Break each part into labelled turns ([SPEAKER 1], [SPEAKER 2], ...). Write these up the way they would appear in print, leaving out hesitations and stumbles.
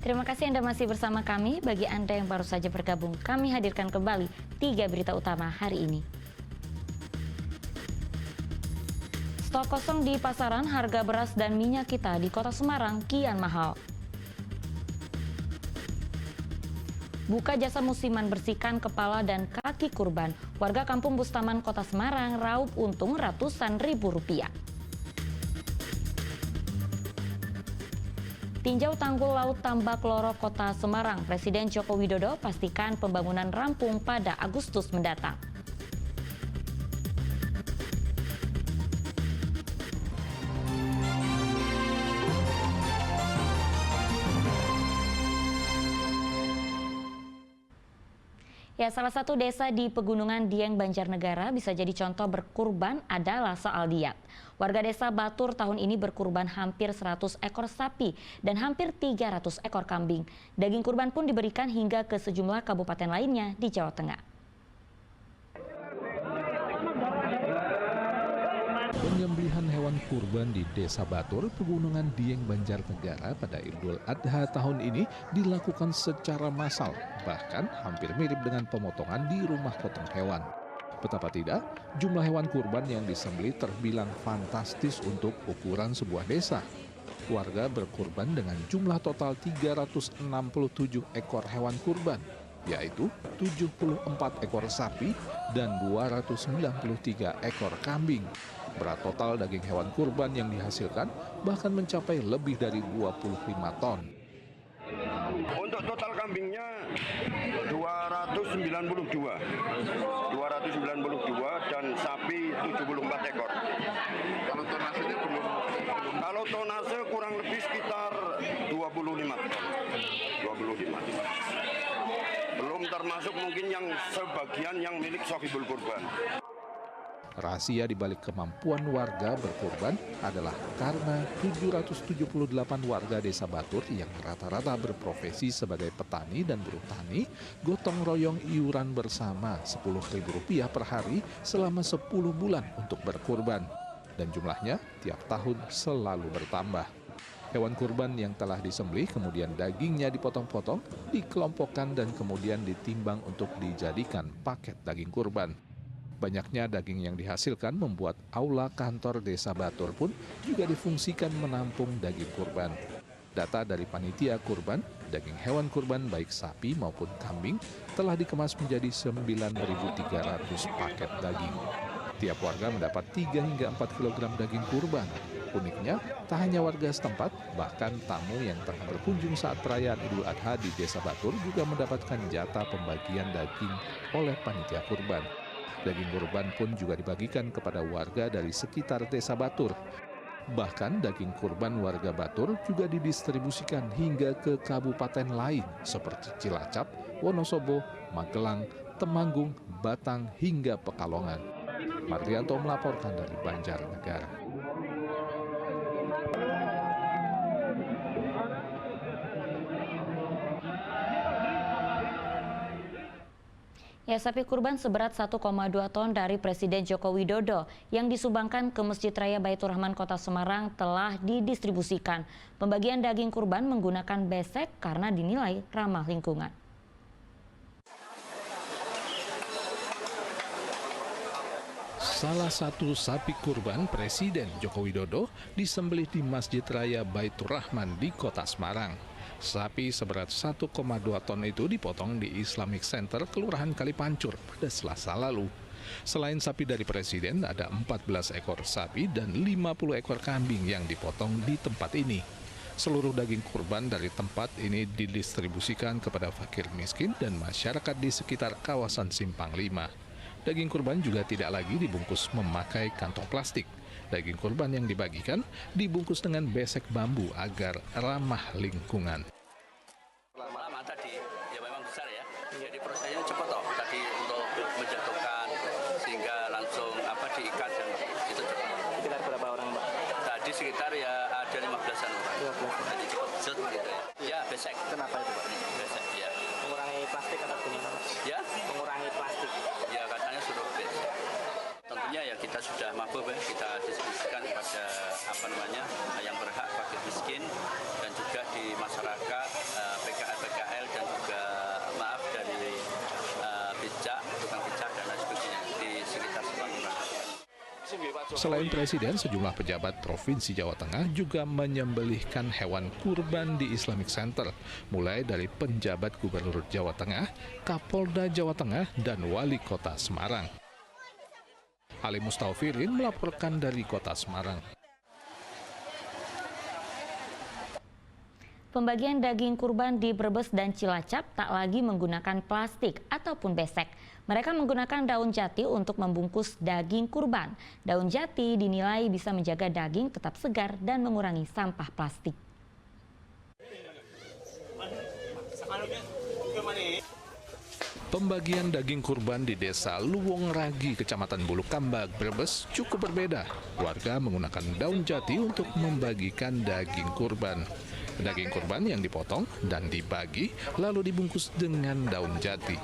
[SPEAKER 1] Terima kasih Anda masih bersama kami. Bagi Anda yang baru saja bergabung, kami hadirkan kembali 3 berita utama hari ini. Stok kosong di pasaran, harga beras dan minyak kita di Kota Semarang kian mahal. Buka jasa musiman bersihkan kepala dan kaki kurban. Warga Kampung Bustaman Kota Semarang raup untung ratusan ribu rupiah. Tinjau tanggul laut Tambak Loro Kota Semarang, Presiden Joko Widodo pastikan pembangunan rampung pada Agustus mendatang. Ya, salah satu desa di Pegunungan Dieng, Banjarnegara bisa jadi contoh berkurban adalah soal diat. Warga desa Batur tahun ini berkurban hampir 100 ekor sapi dan hampir 300 ekor kambing. Daging kurban pun diberikan hingga ke sejumlah kabupaten lainnya di Jawa Tengah.
[SPEAKER 2] Penyembelihan hewan kurban di Desa Batur, Pegunungan Dieng, Banjarnegara pada Idul Adha tahun ini dilakukan secara massal, bahkan hampir mirip dengan pemotongan di rumah potong hewan. Betapa tidak, jumlah hewan kurban yang disembelih terbilang fantastis untuk ukuran sebuah desa. Warga berkurban dengan jumlah total 367 ekor hewan kurban, yaitu 74 ekor sapi dan 293 ekor kambing. Berat total daging hewan kurban yang dihasilkan bahkan mencapai lebih dari 25 ton.
[SPEAKER 3] Untuk total kambingnya 292 dan sapi 74 ekor. Kalau tonasenya belum? Kalau tonase kurang lebih sekitar 25 ton. 25. Belum termasuk mungkin yang sebagian yang milik Sohibul Kurban.
[SPEAKER 2] Rahasia di balik kemampuan warga berkurban adalah karena 778 warga desa Batur yang rata-rata berprofesi sebagai petani dan buruh tani gotong royong iuran bersama Rp10.000 per hari selama 10 bulan untuk berkurban. Dan jumlahnya tiap tahun selalu bertambah. Hewan kurban yang telah disembelih kemudian dagingnya dipotong-potong, dikelompokkan dan kemudian ditimbang untuk dijadikan paket daging kurban. Banyaknya daging yang dihasilkan membuat aula kantor Desa Batur pun juga difungsikan menampung daging kurban. Data dari panitia kurban, daging hewan kurban baik sapi maupun kambing telah dikemas menjadi 9.300 paket daging. Tiap warga mendapat 3 hingga 4 kg daging kurban. Uniknya, tak hanya warga setempat, bahkan tamu yang tengah berkunjung saat perayaan Idul Adha di Desa Batur juga mendapatkan jatah pembagian daging oleh panitia kurban. Daging kurban pun juga dibagikan kepada warga dari sekitar Desa Batur. Bahkan daging kurban warga Batur juga didistribusikan hingga ke kabupaten lain seperti Cilacap, Wonosobo, Magelang, Temanggung, Batang, hingga Pekalongan. Mardianto melaporkan dari Banjarnegara.
[SPEAKER 1] Ya, sapi kurban seberat 1,2 ton dari Presiden Joko Widodo yang disumbangkan ke Masjid Raya Baitur Rahman Kota Semarang telah didistribusikan. Pembagian daging kurban menggunakan besek karena dinilai ramah lingkungan.
[SPEAKER 2] Salah satu sapi kurban Presiden Joko Widodo disembelih di Masjid Raya Baitur Rahman di Kota Semarang. Sapi seberat 1,2 ton itu dipotong di Islamic Center Kelurahan Kalipancur pada Selasa lalu. Selain sapi dari Presiden, ada 14 ekor sapi dan 50 ekor kambing yang dipotong di tempat ini. Seluruh daging kurban dari tempat ini didistribusikan kepada fakir miskin dan masyarakat di sekitar kawasan Simpang 5. Daging kurban juga tidak lagi dibungkus memakai kantong plastik. Daging kurban yang dibagikan dibungkus dengan besek bambu agar ramah lingkungan.
[SPEAKER 4] Lama tadi, ya memang besar ya. Jadi prosesnya cepat toh. Tadi untuk menjatuhkan sehingga langsung diikat dan itu cepat.
[SPEAKER 5] Sekitar berapa orang, Mbak?
[SPEAKER 4] Tadi sekitar ya ada 15-an orang.
[SPEAKER 5] 15.
[SPEAKER 4] Jadi cepat gitu ya. Ya besek.
[SPEAKER 5] Kenapa itu, Pak?
[SPEAKER 4] Besek ya.
[SPEAKER 5] Mengurangi plastik atau gimana?
[SPEAKER 4] Ya?
[SPEAKER 5] Mengurangi plastik.
[SPEAKER 4] Ya katanya suruh besek. Tentunya ya kita sudah mampu kita distribusikan kepada yang berhak, fakir miskin, dan juga di masyarakat PKL dan juga dari becak, tukang becak dan lain sebagainya di sekitar Semarang.
[SPEAKER 2] Selain Presiden, sejumlah pejabat Provinsi Jawa Tengah juga menyembelihkan hewan kurban di Islamic Center, mulai dari penjabat Gubernur Jawa Tengah, Kapolda Jawa Tengah, dan Wali Kota Semarang. Ali Mustaufirin melaporkan dari Kota Semarang.
[SPEAKER 1] Pembagian daging kurban di Brebes dan Cilacap tak lagi menggunakan plastik ataupun besek. Mereka menggunakan daun jati untuk membungkus daging kurban. Daun jati dinilai bisa menjaga daging tetap segar dan mengurangi sampah plastik.
[SPEAKER 2] Pembagian daging kurban di Desa Luwung Ragi, Kecamatan Bulukambak, Brebes cukup berbeda. Warga menggunakan daun jati untuk membagikan daging kurban. Daging kurban yang dipotong dan dibagi lalu dibungkus dengan daun jati.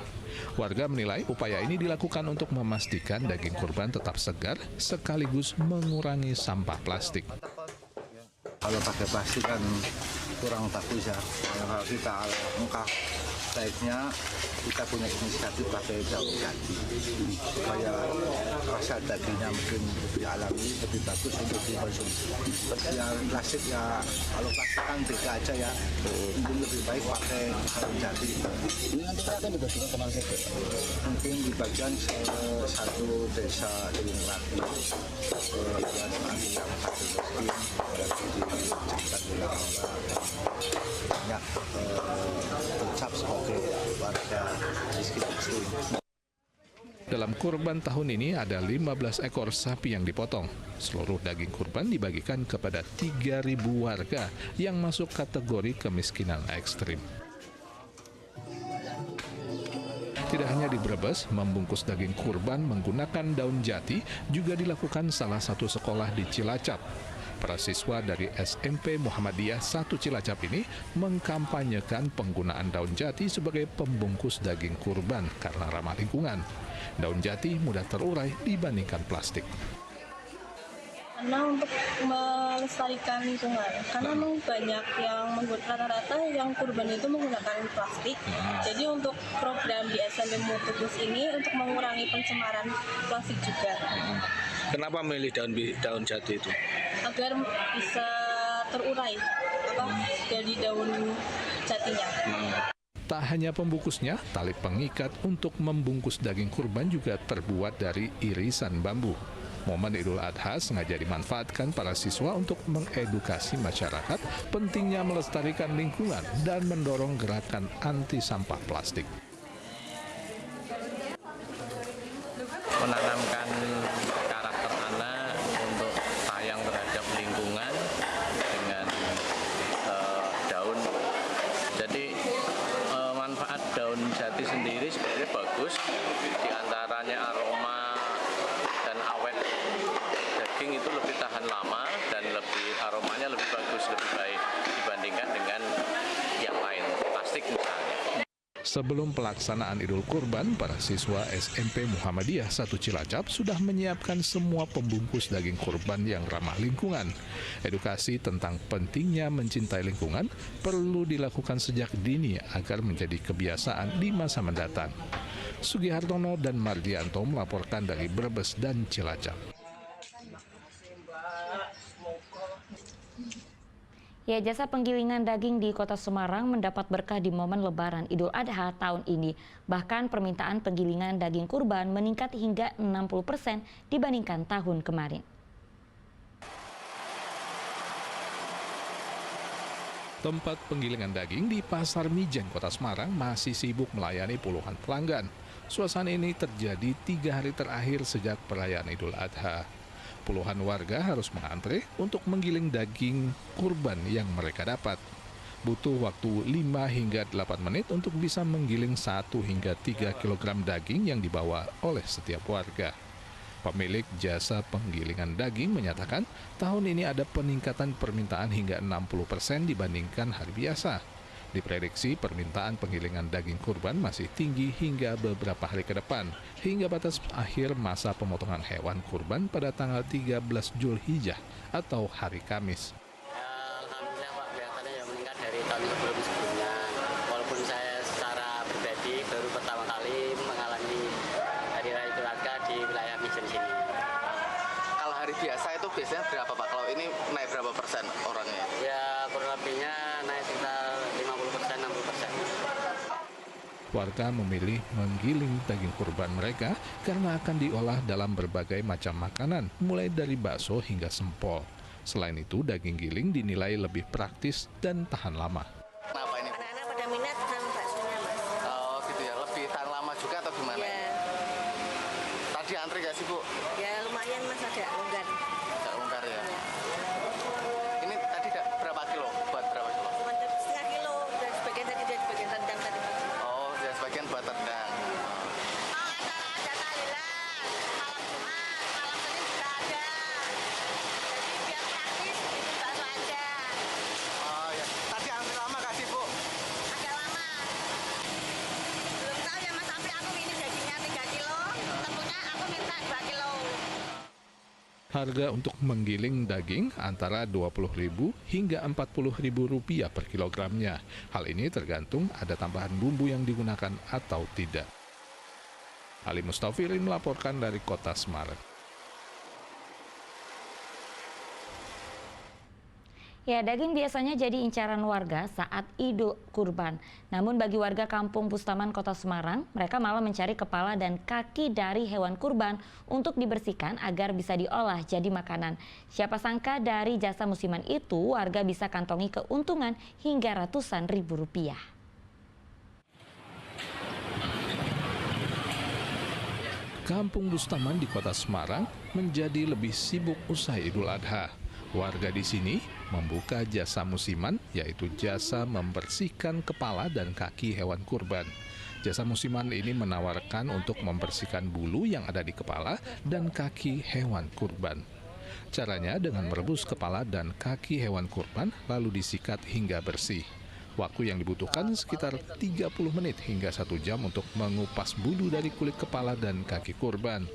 [SPEAKER 2] Warga menilai upaya ini dilakukan untuk memastikan daging kurban tetap segar sekaligus mengurangi sampah plastik.
[SPEAKER 5] Kalau pakai plastik kan kurang bagus ya. Kalau kita muka baiknya kita punya inisiatif pakai daun jati supaya rasa dagingnya mungkin lebih alami, lebih bagus untuk dikonsumsi. Yang plastik ya, kalau plastik kan beda aja ya. Mungkin lebih baik pakai daun jati. Ini nanti akan dibagikan kemana saja? Mungkin dibagikan satu desa di Lagi, yang satu miskin, dan di Jembatan Bulangga, banyak ucap sebagai warga miskin itu.
[SPEAKER 2] Dalam kurban tahun ini ada 15 ekor sapi yang dipotong. Seluruh daging kurban dibagikan kepada 3.000 warga yang masuk kategori kemiskinan ekstrim. Tidak hanya di Brebes, membungkus daging kurban menggunakan daun jati juga dilakukan salah satu sekolah di Cilacap. Para siswa dari SMP Muhammadiyah 1 Cilacap ini mengkampanyekan penggunaan daun jati sebagai pembungkus daging kurban karena ramah lingkungan. Daun jati mudah terurai dibandingkan plastik.
[SPEAKER 6] Karena untuk melestarikan lingkungan, karena memang banyak yang rata-rata yang kurban itu menggunakan plastik. Jadi untuk program di SMP Mutukus ini untuk mengurangi pencemaran plastik juga.
[SPEAKER 5] Kenapa memilih daun jati itu?
[SPEAKER 6] Agar bisa terurai dari daun jatinya.
[SPEAKER 2] Tak hanya pembungkusnya, tali pengikat untuk membungkus daging kurban juga terbuat dari irisan bambu. Momen Idul Adha sengaja dimanfaatkan para siswa untuk mengedukasi masyarakat pentingnya melestarikan lingkungan dan mendorong gerakan anti sampah plastik.
[SPEAKER 7] Menanamkan karakter anak untuk sayang terhadap lingkungan dengan daun. Jadi manfaat daun jati sendiri sebenarnya bagus, diantaranya aroma dan awet daging itu lebih tahan lama dan aromanya lebih bagus, lebih baik dibandingkan dengan yang lain, plastik misalnya.
[SPEAKER 2] Sebelum pelaksanaan Idul Kurban, para siswa SMP Muhammadiyah 1 Cilacap sudah menyiapkan semua pembungkus daging kurban yang ramah lingkungan. Edukasi tentang pentingnya mencintai lingkungan perlu dilakukan sejak dini agar menjadi kebiasaan di masa mendatang. Sugihartono dan Mardianto melaporkan dari Brebes dan Cilacap.
[SPEAKER 1] Ya, jasa penggilingan daging di Kota Semarang mendapat berkah di momen Lebaran Idul Adha tahun ini. Bahkan permintaan penggilingan daging kurban meningkat hingga 60% dibandingkan tahun kemarin.
[SPEAKER 2] Tempat penggilingan daging di Pasar Mijen, Kota Semarang masih sibuk melayani puluhan pelanggan. Suasana ini terjadi 3 hari terakhir sejak perayaan Idul Adha. Puluhan warga harus mengantre untuk menggiling daging kurban yang mereka dapat. Butuh waktu 5 hingga 8 menit untuk bisa menggiling 1 hingga 3 kg daging yang dibawa oleh setiap warga. Pemilik jasa penggilingan daging menyatakan tahun ini ada peningkatan permintaan hingga 60% dibandingkan hari biasa. Diprediksi permintaan penggilingan daging kurban masih tinggi hingga beberapa hari ke depan, hingga batas akhir masa pemotongan hewan kurban pada tanggal 13 Zulhijjah atau hari Kamis.
[SPEAKER 8] Alhamdulillah Pak, kelihatannya ya meningkat dari tahun sebelumnya. Walaupun saya secara pribadi baru pertama kali mengalami Hari Raya Idul Adha di wilayah Mijen sini.
[SPEAKER 9] Kalau hari biasa itu biasanya berapa Pak? Kalau ini naik berapa persen orangnya?
[SPEAKER 8] Ya kurang lebihnya naik sekitar 50%, 60%.
[SPEAKER 2] Warga memilih menggiling daging kurban mereka karena akan diolah dalam berbagai macam makanan, mulai dari bakso hingga sempol. Selain itu, daging giling dinilai lebih praktis dan tahan lama.
[SPEAKER 9] Kenapa ini?
[SPEAKER 10] Anak-anak pada minat sama baksonya, Mas.
[SPEAKER 9] Oh gitu ya, lebih tahan lama juga atau gimana?
[SPEAKER 10] Ya,
[SPEAKER 9] Tadi antri gak sih Bu?
[SPEAKER 10] ya lumayan Mas, agak longgar.
[SPEAKER 9] Gak longgar ya? Ini tadi berapa kilo? Buat berapa kilo?
[SPEAKER 10] Cuma setengah kilo, dan sebagian tadi dari bagian rendang tadi.
[SPEAKER 9] Oh, ya sebagian buat rendang.
[SPEAKER 10] Acara jasa lila, malam Jumat, malam Senin juga ada. Jadi biar praktis, bikin bakso aja.
[SPEAKER 9] Oh ya, tadi antri lama gak sih Bu?
[SPEAKER 10] Agak lama. Belum tahu ya Mas, sampai aku ini dagingnya 3 kilo, tentunya aku minta 2 kilo.
[SPEAKER 2] Harga untuk menggiling daging antara Rp20.000 hingga Rp40.000 per kilogramnya. Hal ini tergantung ada tambahan bumbu yang digunakan atau tidak. Ali Mustafirin melaporkan dari Kota Semarang.
[SPEAKER 1] Ya, daging biasanya jadi incaran warga saat Idul Kurban. Namun bagi warga Kampung Bustaman Kota Semarang, mereka malah mencari kepala dan kaki dari hewan kurban untuk dibersihkan agar bisa diolah jadi makanan. Siapa sangka dari jasa musiman itu, warga bisa kantongi keuntungan hingga ratusan ribu rupiah.
[SPEAKER 2] Kampung Bustaman di Kota Semarang menjadi lebih sibuk usai Idul Adha. Warga di sini membuka jasa musiman, yaitu jasa membersihkan kepala dan kaki hewan kurban. Jasa musiman ini menawarkan untuk membersihkan bulu yang ada di kepala dan kaki hewan kurban. Caranya dengan merebus kepala dan kaki hewan kurban lalu disikat hingga bersih. Waktu yang dibutuhkan sekitar 30 menit hingga 1 jam untuk mengupas bulu dari kulit kepala dan kaki kurban.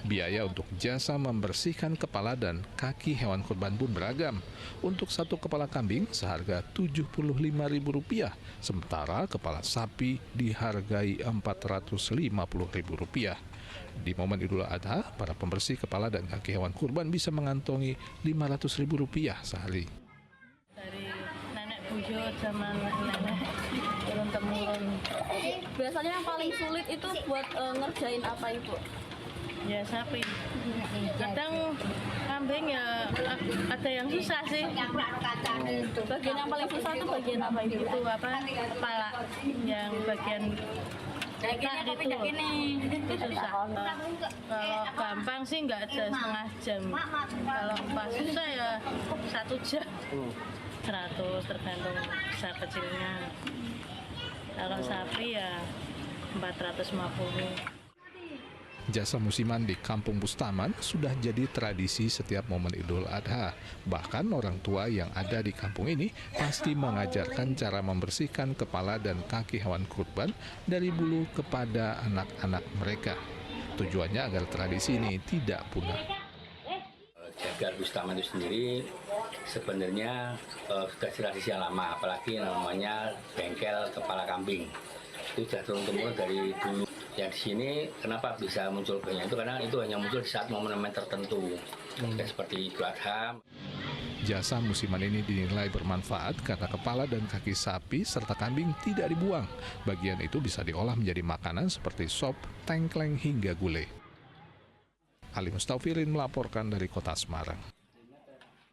[SPEAKER 2] Biaya untuk jasa membersihkan kepala dan kaki hewan kurban pun beragam. Untuk satu kepala kambing seharga Rp75.000, sementara kepala sapi dihargai Rp450.000. Di momen Idul Adha, para pembersih kepala dan kaki hewan kurban bisa mengantongi Rp500.000 sehari.
[SPEAKER 11] Dari nenek buyut sama nenek turun-temurun.
[SPEAKER 6] Biasanya yang paling sulit itu buat ngerjain apa Ibu?
[SPEAKER 11] Ya sapi. Kadang kambing ya ada yang susah sih.
[SPEAKER 6] Bagian yang paling susah itu bagian apa Ibu?
[SPEAKER 11] Itu apa? Kepala. Yang bagian itu susah. Kalau gampang sih nggak ada setengah jam. Kalau pas susah ya 1 jam. 100 tergantung besar kecilnya. Kalau sapi ya 450.
[SPEAKER 2] Jasa musiman di Kampung Bustaman sudah jadi tradisi setiap momen Idul Adha. Bahkan orang tua yang ada di kampung ini pasti mengajarkan cara membersihkan kepala dan kaki hewan kurban dari bulu kepada anak-anak mereka. Tujuannya agar tradisi ini tidak punah.
[SPEAKER 4] Jagar Bustaman itu sendiri sebenarnya sudah tradisi yang lama, apalagi namanya bengkel kepala kambing. Itu sudah turun-temurun dari dulu. Yang di sini kenapa bisa muncul banyak itu karena itu hanya muncul di saat momen-momen tertentu, seperti Idul Adha.
[SPEAKER 2] Jasa musiman ini dinilai bermanfaat karena kepala dan kaki sapi serta kambing tidak dibuang. Bagian itu bisa diolah menjadi makanan seperti sop, tengkleng hingga gulai. Ali Mustafirin melaporkan dari Kota Semarang.